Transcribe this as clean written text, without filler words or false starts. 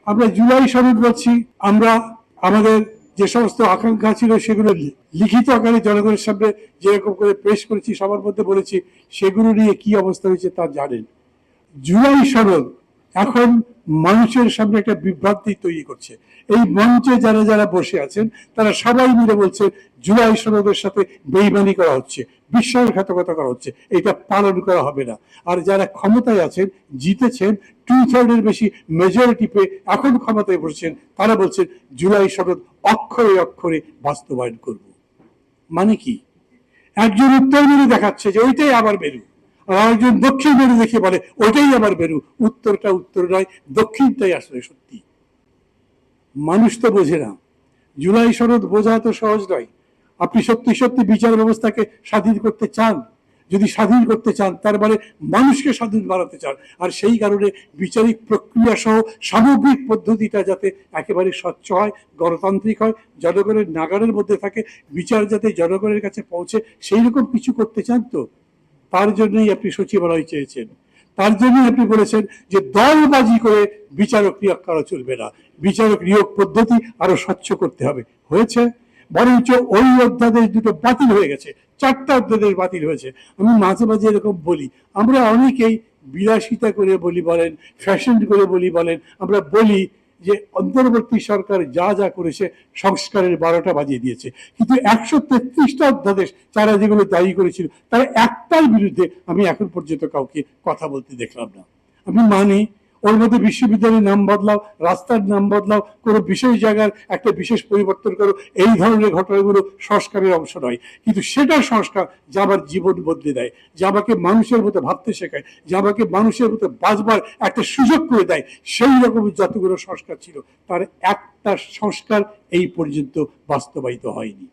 আমরা জুলাই সনদ বলছি, আমরা আমাদের যে সমস্ত আকাঙ্ক্ষা ছিল সেগুলো লিখিত আকারে জনগণের সামনে যেরকম করে পেশ করেছি, সবার মধ্যে বলেছি, সেগুলো নিয়ে কি অবস্থা হয়েছে তা জানেন। জুলাই সনদ এখন মানুষের সামনে একটা বিভ্রান্তি তৈরি করছে। এই মঞ্চে যারা যারা বসে আছেন তারা সবাই মিলে বলছে জুলাই সনদের সাথে বেইমানি করা হচ্ছে, বিশ্বাসঘাতকতা করা হচ্ছে, এটা পালন করা হবে না। আর যারা ক্ষমতায় আছেন, জিতেছেন, 2/3 বেশি মেজরিটি পেয়ে এখন ক্ষমতায় বসেছেন, তারা বলছেন জুলাই সনদ অক্ষরে অক্ষরে বাস্তবায়ন করব। মানে কি? একজন উত্তর মেরু দেখাচ্ছে যে ওইটাই আবার মেরু, আর একজন দক্ষিণ মেরু দেখে বলে ওইটাই আবার মেরু। উত্তরটা উত্তর নয়, দক্ষিণটাই আসলে সত্যি। মানুষ তো বোঝে না। জুলাই সনদ বোঝা তো সহজ নয়। আপনি সত্যি সত্যি বিচার ব্যবস্থাকে স্বাধীন করতে চান, যদি স্বাধীন করতে চান তার মানে মানুষকে স্বাধীন বানাতে চান। আর সেই কারণে বিচারিক প্রক্রিয়া সহ সামগ্রিক পদ্ধতিটা যাতে একেবারে স্বচ্ছ হয়, গণতান্ত্রিক হয়, জনগণের নাগালের মধ্যে থাকে, বিচার যাতে জনগণের কাছে পৌঁছে, সেই রকম কিছু করতে চান। তো তার জন্যই আপনি সচিবালয় চেয়েছেন, তার জন্যই আপনি বলেছেন যে দলবাজি করে বিচারক নিয়োগ করা চলবে না, বিচারক নিয়োগ পদ্ধতি আরো স্বচ্ছ করতে হবে। হয়েছে? বরঞ্চ ওই অধ্যাদেশ দুটো বাতিল হয়ে গেছে, 4টা অধ্যাদেশ বাতিল হয়েছে। আমি মাঝে মাঝে এরকম বলি, আমরা অনেকেই বিলাসিতা করে বলি বলেন, ফ্যাশন করে বলি বলেন, আমরা বলি যে অন্তর্বর্তী সরকার যা যা করেছে সংস্কারের 12টা বাজিয়ে দিয়েছে, কিন্তু 133টা অধ্যাদেশ তারা যেগুলো দায়ী করেছিল তার একটার বিরুদ্ধে আমি এখন পর্যন্ত কাউকে কথা বলতে দেখলাম না। আমি মানি ওর মধ্যে বিশ্ববিদ্যালয়ের নাম বদলাও, রাস্তার নাম বদলাও, কোনো বিশেষ জায়গার একটা বিশেষ পরিবর্তন করো, এই ধরনের ঘটনাগুলো সংস্কারের অংশ নয়। কিন্তু সেটা সংস্কার যা আমার জীবন বদলে দেয়, যা আমাকে মানুষের মতো ভাবতে শেখায়, যা আমাকে মানুষের মতো বাঁচবার একটা সুযোগ করে দেয়, সেই রকম যতগুলো সংস্কার ছিল তার একটা সংস্কার এই পর্যন্ত বাস্তবায়িত হয়নি।